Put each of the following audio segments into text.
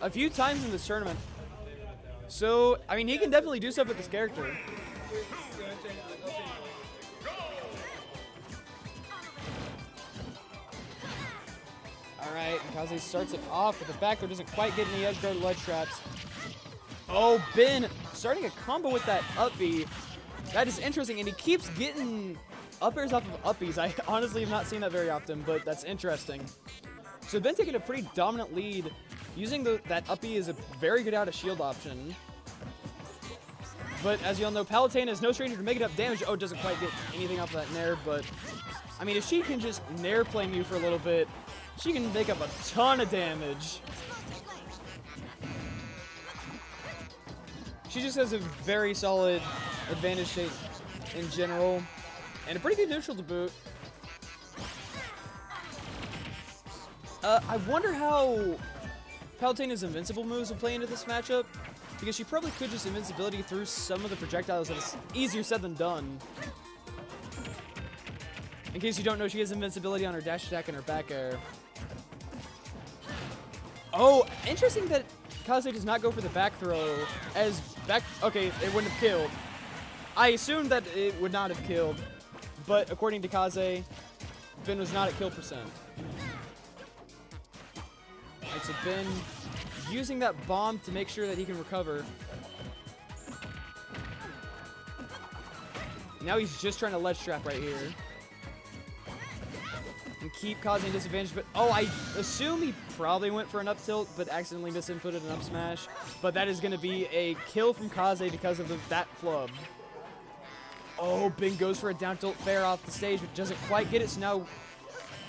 a few times in this tournament. So, I mean, he can definitely do stuff with this character. Alright, Kaze starts it off with the back throw, doesn't quite get any edge guard ledge traps. Oh, Ben starting a combo with that up B. That is interesting, and he keeps getting up airs off of up Bs. I honestly have not seen that very often, but that's interesting. So Ben taking a pretty dominant lead. Using that up B is a very good out of shield option. But as you all know, Palutena is no stranger to making up damage. Oh, doesn't quite get anything off of that nair, but I mean, if she can just nair flame you for a little bit, she can make up a ton of damage. She just has a very solid advantage state in general, and a pretty good neutral to boot. I wonder how Palutena's invincible moves will play into this matchup, because she probably could just invincibility through some of the projectiles, and it's easier said than done. In case you don't know, she has invincibility on her dash attack and her back air. Oh, interesting that Kaze does not go for the back throw, as back... Okay, it wouldn't have killed. I assumed that it would not have killed, but according to Kaze, Ben was not at kill percent. Alright, so Ben using that bomb to make sure that he can recover. Now he's just trying to ledge trap right here. And keep causing disadvantage, but oh, I assume he probably went for an up tilt, but accidentally misinputted an up smash. But that is going to be a kill from Kaze because of that flub. Oh, Ben goes for a down tilt fair off the stage, but doesn't quite get it, so now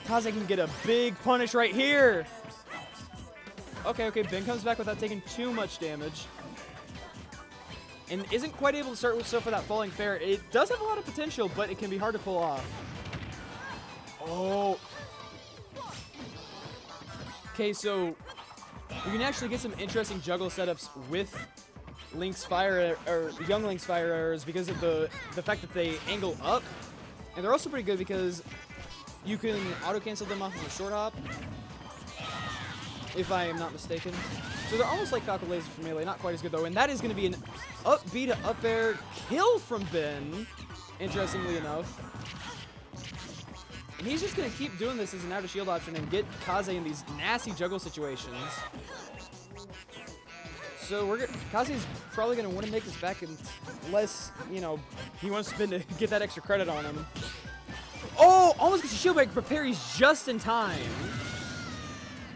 Kaze can get a big punish right here. Okay, Ben comes back without taking too much damage. And isn't quite able to start with stuff for that falling fair. It does have a lot of potential, but it can be hard to pull off. Oh. Okay, so you can actually get some interesting juggle setups with Link's fire, or young Link's fire arrows, because of the fact that they angle up. And they're also pretty good because you can auto-cancel them off of a short hop, if I am not mistaken. So they're almost like Falcon Laser for melee, not quite as good though. And that is going to be an up B to up air kill from Ben, interestingly enough. And he's just going to keep doing this as an out of shield option and get Kaze in these nasty juggle situations. So Kaze's probably going to want to make this back unless, you know, he wants Ben to get that extra credit on him. Oh, almost gets a shield break, but parries just in time.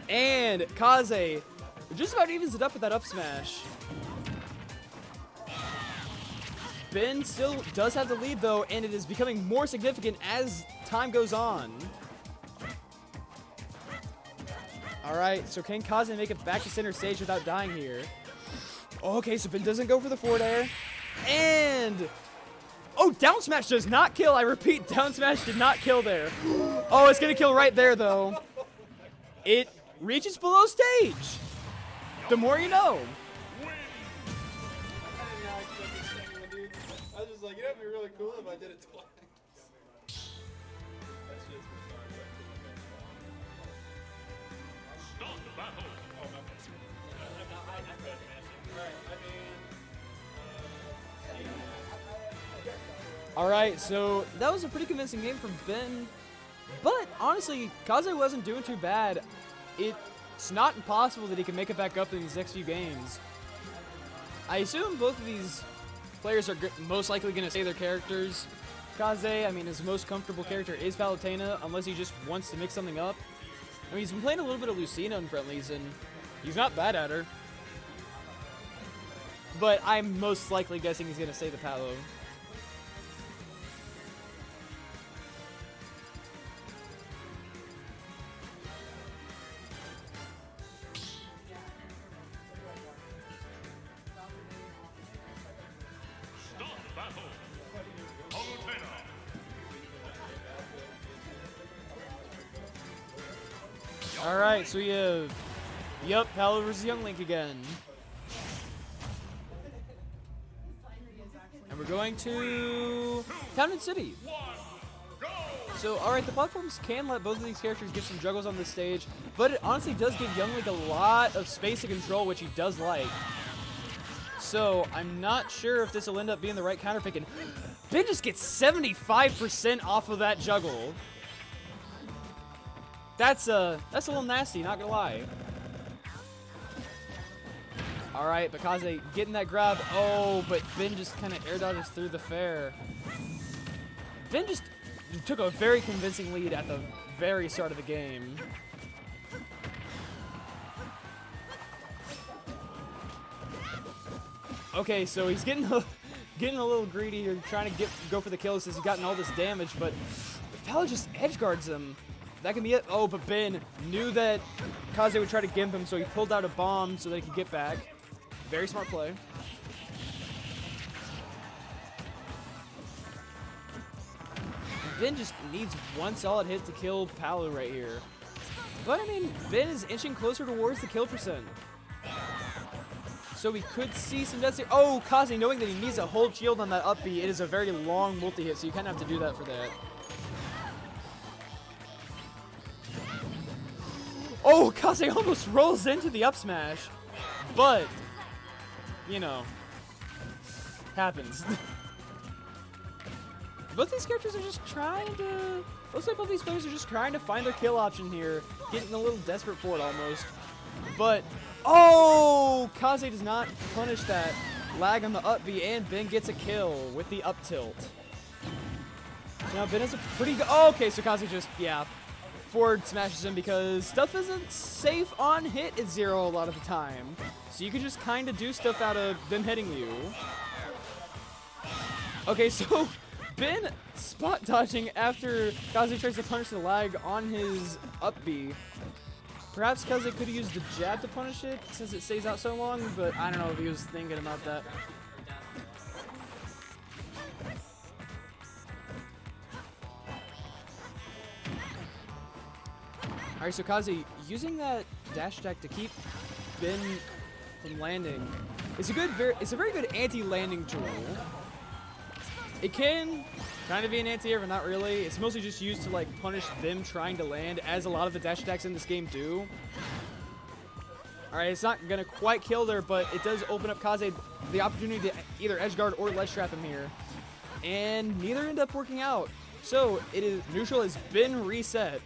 And Kaze just about evens it up with that up smash. Ben still does have the lead though, and it is becoming more significant as time goes on. Alright, so can Kaze make it back to center stage without dying here? Okay, so Ben doesn't go for the forward air. And... oh, down smash does not kill. I repeat, down smash did not kill there. Oh, it's going to kill right there though. It reaches below stage. The more you know. I was just like, it'd be really cool if I did it twice. Start the battle. Alright, so that was a pretty convincing game from Ben. But honestly, Kaze wasn't doing too bad. It's not impossible that he can make it back up in these next few games. I assume both of these players are most likely going to say their characters. Kaze, I mean, his most comfortable character is Palutena, unless he just wants to mix something up. I mean, he's been playing a little bit of Lucina in friendlies, and he's not bad at her. But I'm most likely guessing he's going to say the Palo. Alright, so we have, Palo versus Young Link again. And we're going to Town and City. So, alright, the platforms can let both of these characters get some juggles on this stage, but it honestly does give Young Link a lot of space to control, which he does like. So, I'm not sure if this will end up being the right counter pick, and Ben just gets 75% off of that juggle. That's a little nasty, not gonna lie. Alright, but Kaze getting that grab. Oh, but Ben just kind of air dodges through the fair. Ben just took a very convincing lead at the very start of the game. Okay, so he's getting a little greedy here, trying to go for the kills since he's gotten all this damage, but Palu just edge guards him. That can be it. Oh, but Ben knew that Kaze would try to gimp him, so he pulled out a bomb so that he could get back. Very smart play. Ben just needs one solid hit to kill Palu right here. But, I mean, Ben is inching closer towards the kill percent. So we could see some deaths here. Oh, Kaze, knowing that he needs a hold shield on that up B, it is a very long multi-hit, so you kind of have to do that for that. Oh, Kaze almost rolls into the up smash. But, you know, happens. Both these characters are just trying to... Looks like both these players are just trying to find their kill option here. Getting a little desperate for it almost. But, oh! Kaze does not punish that lag on the up B, and Ben gets a kill with the up tilt. Now Ben has a pretty good... Oh, okay, so Kaze just, yeah, forward smashes him because stuff isn't safe on hit at 0 a lot of the time. So you can just kind of do stuff out of them hitting you. Okay, so... Ben spot dodging after Kaze tries to punish the lag on his up B. Perhaps Kaze could have used the jab to punish it since it stays out so long, but I don't know if he was thinking about that. Alright, so Kaze using that dash attack to keep Ben from landing is it's a very good anti-landing tool. It can kind of be an anti-air, but not really. It's mostly just used to like punish them trying to land, as a lot of the dash attacks in this game do. Alright, it's not gonna quite kill there, but it does open up Kaze the opportunity to either edge guard or ledge trap him here. And neither end up working out. So it is neutral has been reset.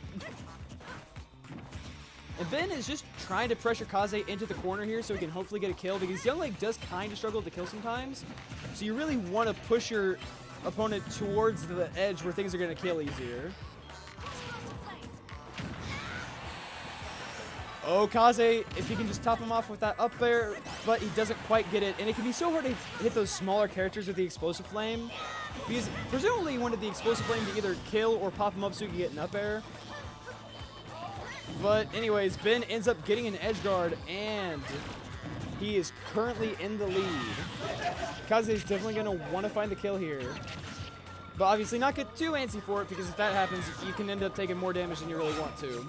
And Ben is just trying to pressure Kaze into the corner here so he can hopefully get a kill, because Young Link does kind of struggle to kill sometimes. So you really want to push your opponent towards the edge where things are going to kill easier. Oh, Kaze, if he can just top him off with that up there, but he doesn't quite get it. And it can be so hard to hit those smaller characters with the explosive flame, because presumably you wanted the explosive flame to either kill or pop him up so you can get an up air. But anyways, Ben ends up getting an edge guard, and he is currently in the lead. Kaze is definitely going to want to find the kill here. But obviously not get too antsy for it, because if that happens, you can end up taking more damage than you really want to.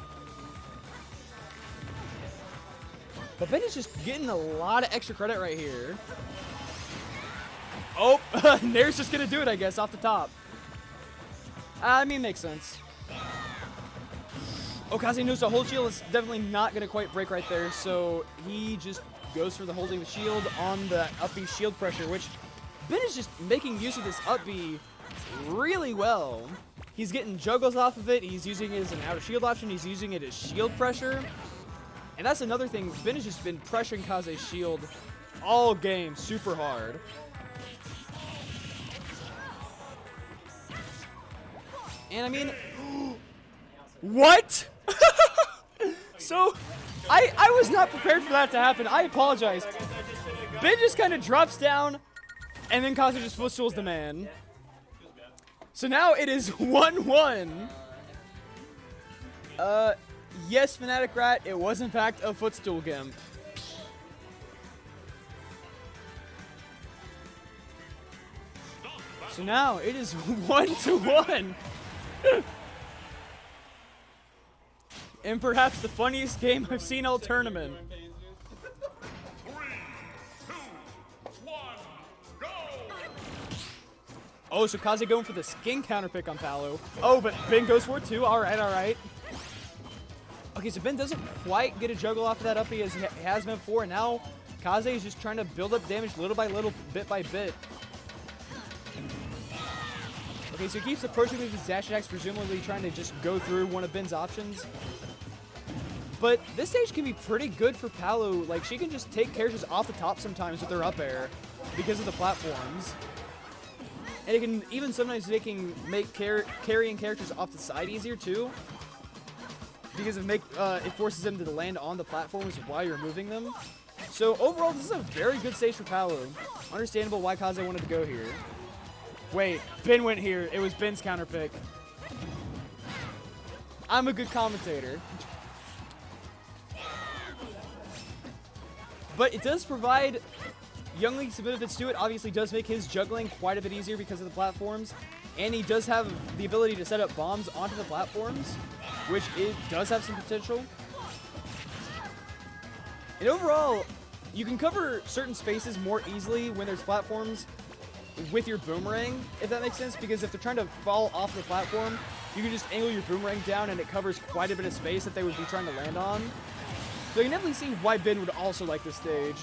But Ben is just getting a lot of extra credit right here. Oh, Nair's just going to do it, I guess, off the top. I mean, makes sense. Oh, Kaze knows the hold shield is definitely not going to quite break right there, so he just goes for the holding the shield on the up B shield pressure, which Ben is just making use of this up B really well. He's getting juggles off of it, he's using it as an outer shield option, he's using it as shield pressure. And that's another thing, Ben has just been pressuring Kaze's shield all game super hard. And I mean, what? So, I was not prepared for that to happen. I apologize. Ben just kind of drops down, and then Kaze just footstools the man. So now it is 1-1. Yes, Fnatic Rat, it was in fact a footstool gimp. So now it is 1-1. And perhaps the funniest game I've seen all tournament. 3, 2, 1, go! Oh, so Kaze going for the skin counter pick on Palu. Oh, but Ben goes for it too. All right, all right. Okay, so Ben doesn't quite get a juggle off of that uppie as he has been before. And now Kaze is just trying to build up damage little by little, bit by bit. Okay, so he keeps approaching with his dash attacks, presumably trying to just go through one of Ben's options. But this stage can be pretty good for Palu. Like, she can just take characters off the top sometimes with her up air because of the platforms. And it can even sometimes make carrying characters off the side easier too, because it forces them to land on the platforms while you're moving them. So overall, this is a very good stage for Palu. Understandable why Kaze wanted to go here. Wait, Ben went here. It was Ben's counter pick. I'm a good commentator. But it does provide Younglink some benefits to it. Obviously does make his juggling quite a bit easier because of the platforms. And he does have the ability to set up bombs onto the platforms, which it does have some potential. And overall, you can cover certain spaces more easily when there's platforms with your boomerang, if that makes sense, because if they're trying to fall off the platform, you can just angle your boomerang down and it covers quite a bit of space that they would be trying to land on. So you can definitely see why Ben would also like this stage.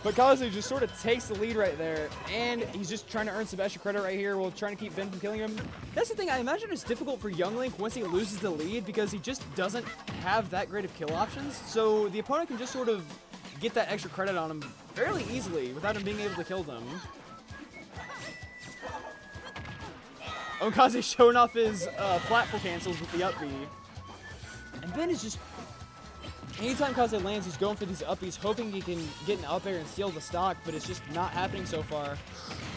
But Kaze just sort of takes the lead right there, and he's just trying to earn some extra credit right here while trying to keep Ben from killing him. That's the thing, I imagine it's difficult for Younglink once he loses the lead because he just doesn't have that great of kill options. So the opponent can just sort of get that extra credit on him fairly easily without him being able to kill them. Oh, Kaze showing off his platform cancels with the up B. And Ben is just... Anytime Kaze lands, he's going for these uppies, hoping he can get an up air and steal the stock, but it's just not happening so far.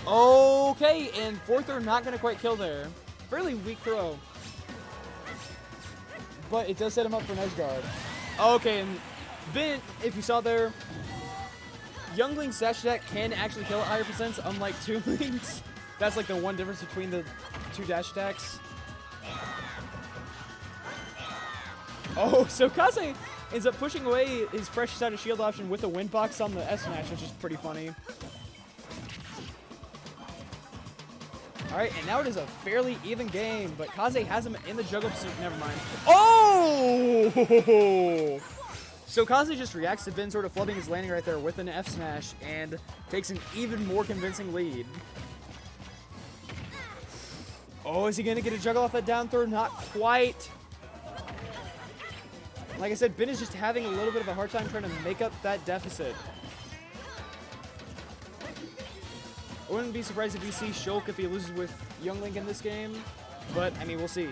Okay, and fourth throw not going to quite kill there. Fairly weak throw. But it does set him up for an edge guard. Okay, and Ben, if you saw there, Younglink's dash attack can actually kill at higher percents, unlike Toonlink's. That's like the one difference between the two dash attacks. Oh, so Kaze ends up pushing away his precious out of shield option with a wind box on the S smash, which is pretty funny. Alright, and now it is a fairly even game, but Kaze has him in the juggle pursuit. Never mind. Oh! So Kaze just reacts to Ben sort of flubbing his landing right there with an F smash and takes an even more convincing lead. Oh, is he going to get a juggle off that down throw? Not quite. Like I said, Ben is just having a little bit of a hard time trying to make up that deficit. I wouldn't be surprised if we see Shulk if he loses with Younglink in this game, but I mean, we'll see.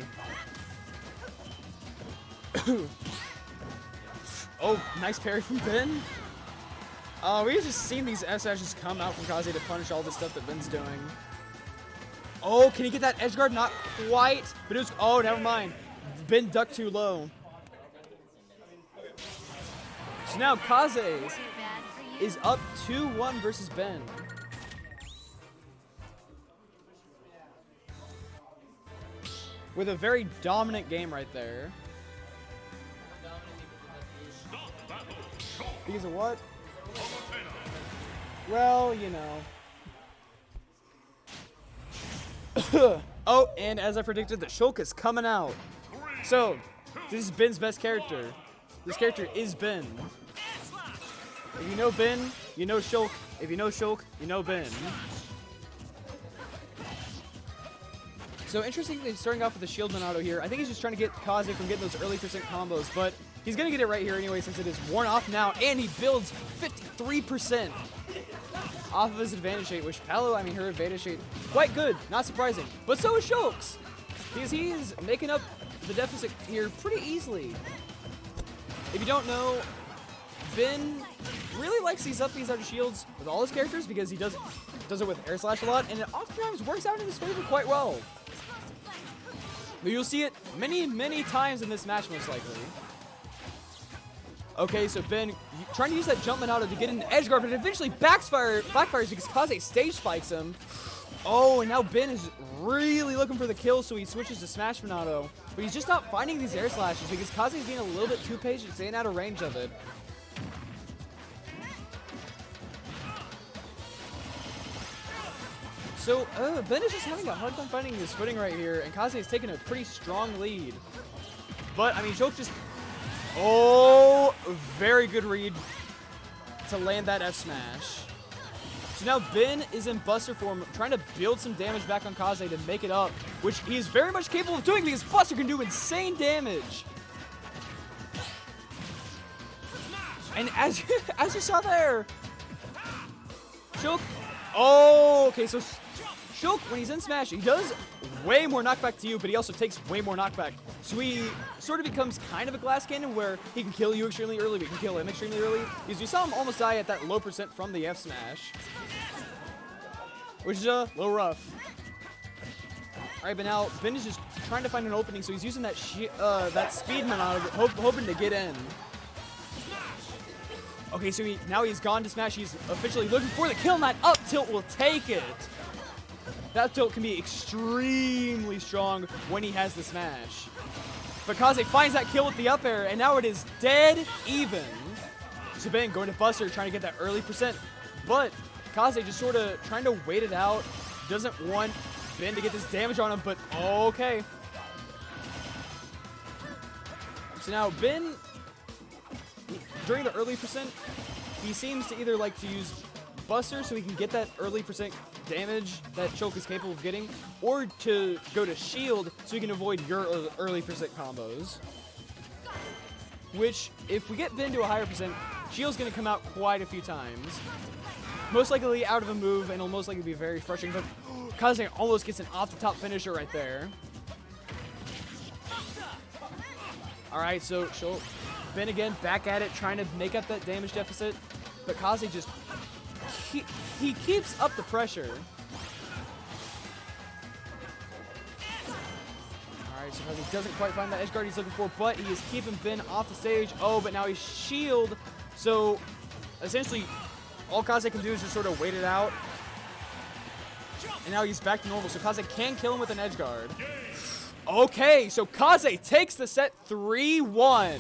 Oh, nice parry from Ben. We've just seen these S-Ashes come out from Kaze to punish all the stuff that Ben's doing. Oh, can he get that edge guard? Not quite, but it was, oh, never mind. Ben ducked too low. So now Kaze is up 2-1 versus Ben. With a very dominant game right there. Because of what? Well, you know. Oh, and as I predicted, the Shulk is coming out. So, this is Ben's best character. This character is Ben. If you know Ben, you know Shulk. If you know Shulk, you know Ben. So interestingly, starting off with the Shieldman auto here, I think he's just trying to get Kaze from getting those early percent combos, but he's going to get it right here anyway since it is worn off now, and he builds 53% off of his advantage rate, which Palu, I mean, her advantage rate, quite good, not surprising. But so is Shulk's, because he is making up the deficit here pretty easily. If you don't know, Ben really likes these upbeats out of shields with all his characters because he does it with air slash a lot, and it oftentimes works out in his favor quite well. But you'll see it many, many times in this match, most likely. Okay, so Ben trying to use that Jumpman auto to get an edge guard, but it eventually backfires because Kaze stage spikes him. Oh, and now Ben is really looking for the kill, so he switches to Smashman auto. But he's just not finding these air slashes because Kaze is being a little bit too patient, staying out of range of it. So, Ben is just having a hard time finding his footing right here, and Kaze is taking a pretty strong lead. But, I mean, Shulk just... Oh, very good read to land that F smash. So now Ben is in Buster form, trying to build some damage back on Kaze to make it up, which he is very much capable of doing because Buster can do insane damage. And as you saw there, Shulk... Oh, okay, so Shulk, when he's in Smash, he does way more knockback to you, but he also takes way more knockback. So he sort of becomes kind of a glass cannon where he can kill you extremely early, but he can kill him extremely early. Because you saw him almost die at that low percent from the F smash, which is a little rough. All right, but now Ben is just trying to find an opening, so he's using that that speed maneuver, hoping to get in. Okay, so now he's gone to smash. He's officially looking for the kill, and that up tilt will take it. That tilt can be extremely strong when he has the smash. But Kaze finds that kill with the up air, and now it is dead even. So Ben going to Buster, trying to get that early percent. But Kaze just sort of trying to wait it out. Doesn't want Ben to get this damage on him, but okay. So now Ben, during the early percent, he seems to either like to use Buster so he can get that early percent damage that Shulk is capable of getting, or to go to shield so he can avoid your early percent combos. Which, if we get Ben to a higher percent, shield's going to come out quite a few times. Most likely out of a move, and it'll most likely be very frustrating, but Kaze almost gets an off-the-top finisher right there. Alright, so Shulk, Ben again, back at it, trying to make up that damage deficit, but Kaze just... He keeps up the pressure. Alright, so Kaze doesn't quite find that edge guard he's looking for, but he is keeping Ben off the stage. Oh, but now he's shield. So, essentially, all Kaze can do is just sort of wait it out. And now he's back to normal, so Kaze can kill him with an edge guard. Okay, so Kaze takes the set 3-1.